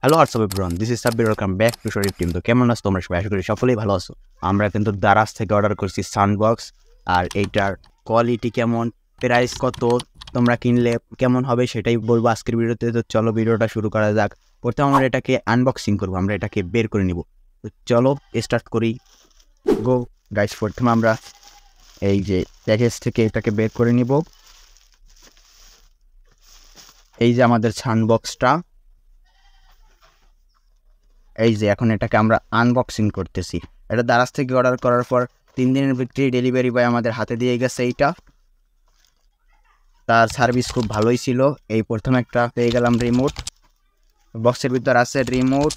Hello WhatsApp everyone, this is Sabbir, welcome back to Sharif team. তো কেমন আছো তোমরা সবাই? আশা করি সকলেই ভালো আছো। আমরা কিন্তু দারাজ থেকে অর্ডার করছি সাউন্ডবক্স। আর এইটার কোয়ালিটি কেমন, প্রাইস কত, তোমরা কিনলে কেমন হবে সেটাই বলবো আজকের ভিডিওতে। তো চলো ভিডিওটা শুরু করা যাক। প্রথমে আমরা এটাকে আনবক্সিং করবো, আমরা এটাকে বের করে নিব। তো চলো স্টার্ট করি, গো গাইস। প্রথমে আমরা এই যে প্যাকেজ থেকে এটাকে বের করে নিব। এই যে আমাদের সাউন্ডবক্সটা, এই যে এখন এটাকে আমরা আনবক্সিং করতেছি। এটা দারাজ থেকে অর্ডার করার পর 3 দিনের ভিতরে ডেলিভারি বয় আমাদের হাতে দিয়ে গেছে। এইটা তার সার্ভিস খুব ভালোই ছিল। এই প্রথমে একটা পেয়ে গেলাম রিমোট, বক্সের ভিতর আছে রিমোট,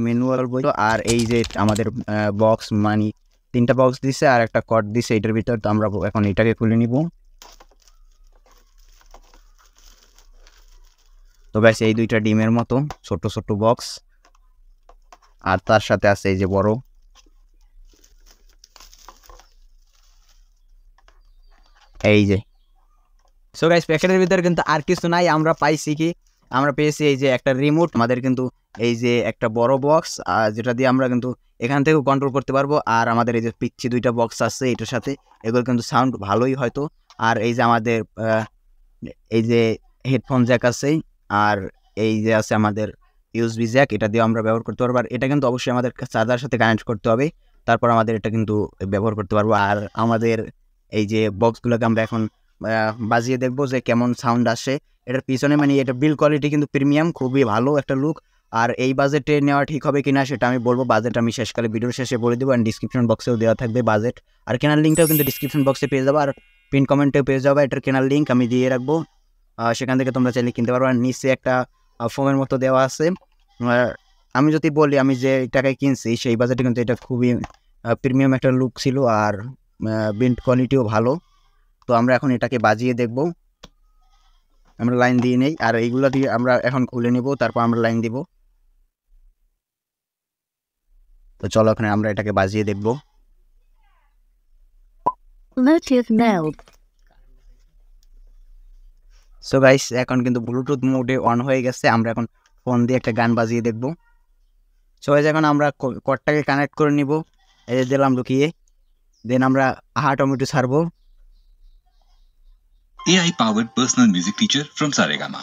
ম্যানুয়াল বই, আর এই যে আমাদের বক্স, মানে 3টা বক্স দিছে আর একটা কর্ড দিছে এটার ভিতর। তো আমরা এখন এটাকে খুলে নিব। তো ব্যাস এই দুইটা ডিমের মতো ছোট ছোট বক্স, আর তার সাথে আছে এই যে বড়। এই যে সো গাইস, প্যাকেটের ভিতরে কিন্তু আর কিছু নাই। আমরা পাইছি কি, আমরা পেয়েছি এই যে একটা রিমোট, আমাদের কিন্তু এই যে একটা বড় বক্স, যেটা দিয়ে আমরা কিন্তু এখান থেকেও কন্ট্রোল করতে পারবো। আর আমাদের এই যে পিচ্ছি 2টা বক্স আছে এটার সাথে, এগুলো কিন্তু সাউন্ড ভালোই হয়তো। আর এই যে আমাদের এই যে হেডফোন জ্যাক আছে, আর এই যে আছে আমাদের ইউএসবি জ্যাক, এটা দিয়ে আমরা ব্যবহার করতে পারবো। আর এটা কিন্তু অবশ্যই আমাদের চার্জারের সাথে কানেক্ট করতে হবে, তারপর আমাদের এটা কিন্তু ব্যবহার করতে পারবো। আর আমাদের এই যে বক্সগুলোকে আমরা এখন বাজিয়ে দেখবো যে কেমন সাউন্ড আসে। এটার পিছনে মানে এটা বিল কোয়ালিটি কিন্তু প্রিমিয়াম, খুবই ভালো একটা লুক। আর এই বাজেটে নেওয়া ঠিক হবে কিনা সেটা আমি বলবো, বাজেট আমি শেষকালে ভিডিওর শেষে বলে দেবো। অ্যান্ড ডিসক্রিপশন বক্সেও দেওয়া থাকবে বাজেট, আর কেনার লিঙ্কটাও কিন্তু ডিসক্রিপশন বক্সে পেয়ে যাবো, আর পিন কমেন্টেও পেয়ে যাবো। এটার কেনার লিঙ্ক আমি দিয়ে রাখবো, সেখান থেকে তোমরা চাইলে কিনতে পারো। আর নিচে একটা ফোমের মতো দেওয়া আছে। আমি যদি বলি আমি যে টাকায় কিনছি সেই বাজেটে কিন্তু এটা খুবই প্রিমিয়াম একটা লুক ছিল, আর বিল্ড কোয়ালিটিও ভালো। তো আমরা এখন এটাকে বাজিয়ে দেখব। আমরা লাইন দিয়ে নেই, আর এইগুলো দিয়ে আমরা এখন খুলে নেব, তারপর আমরা লাইন দিব। তো চলো এখন আমরা এটাকে বাজিয়ে দেখব। সো গাইস, এখন কিন্তু ব্লুটুথ মোডে অন হয়ে গেছে। আমরা এখন ফোন দিয়ে একটা গান বাজিয়ে দেখব। সো গাইস, এখন আমরা কর্ডটাকে কানেক্ট করে নিব, এই যে দিলাম ঢুকিয়ে, দেন আমরা আহা টমেটো ছাড়বো। AI powered personal music teacher from Saregama.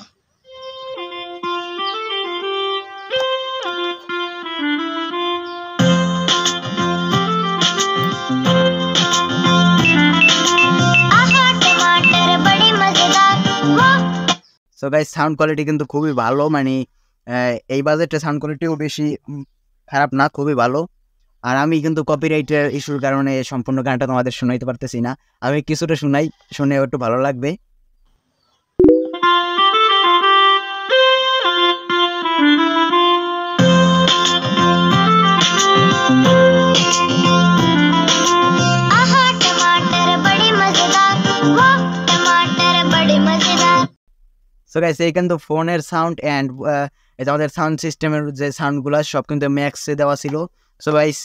So guys, sound quality কিন্তু খুবই ভালো, মানে এই বাজেটে সাউন্ড কোয়ালিটিও বেশি খারাপ না, খুবই ভালো। আর আমি কিন্তু কপিরাইটের ইস্যুর কারণে সম্পূর্ণ গানটা তোমাদের শোনাইতে পারতেছি না, আমি কিছুটা শোনাই, শুনে একটু ভালো লাগবে। সো গাইস, এই কিন্তু ফোনের সাউন্ড অ্যান্ড এই যে আমাদের সাউন্ড সিস্টেমের যে সাউন্ডগুলো সব কিন্তু ম্যাক্সে দেওয়া ছিল। সো গাইস,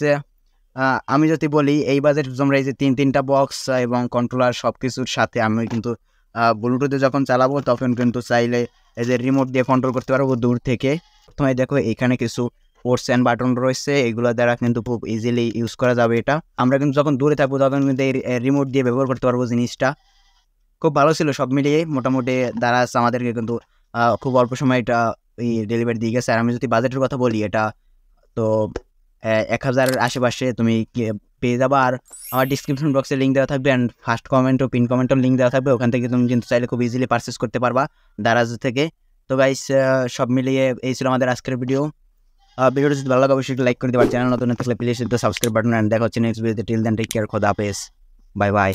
আমি যদি বলি এই বাজেট তোমরা এই যে 3টা বক্স এবং কন্ট্রোলার সব কিছুর সাথে আমি কিন্তু ব্লুটুথে যখন চালাবো তখন কিন্তু চাইলে এই যে রিমোট দিয়ে কন্ট্রোল করতে পারবো দূর থেকে। প্রথমে দেখো এখানে কিছু পোর্টস অ্যান্ড বাটন রয়েছে, এগুলো দ্বারা কিন্তু খুব ইজিলি ইউজ করা যাবে। এটা আমরা কিন্তু যখন দূরে থাকবো তখন কিন্তু এই রিমোট দিয়ে ব্যবহার করতে পারবো। জিনিসটা খুব ভালো ছিল সব মিলিয়ে। মোটামুটি দারাজ আমাদেরকে কিন্তু খুব অল্প সময় এটা ডেলিভারি দিয়ে গেছে। আর আমি যদি বাজেটের কথা বলি, এটা তো 1000-এর আশেপাশে তুমি পেয়ে যাবা। আর আমার ডিসক্রিপশন বক্সে লিঙ্ক দেওয়া থাকবে, অ্যান্ড ফার্স্ট কমেন্ট ও পিন কমেন্টও লিঙ্ক দেওয়া থাকবে, ওখান থেকে তুমি কিন্তু চাইলে খুব ইজিলি পারচেস করতে পারবা দারাজ থেকে। তো গাইস, সব মিলিয়ে এই ছিল আমাদের আজকের ভিডিও। ভিডিওটা যদি ভালো লাগে অবশ্যই লাইক করে দেবা, চ্যানেল নতুন থাকলে প্লিজ সাবস্ক্রাইব বাটন, অ্যান্ড দেখা হচ্ছে নেক্সট ভিডিওতে। টিল দেন টেক কেয়ার, খোদা হাফেজ, বাই বাই।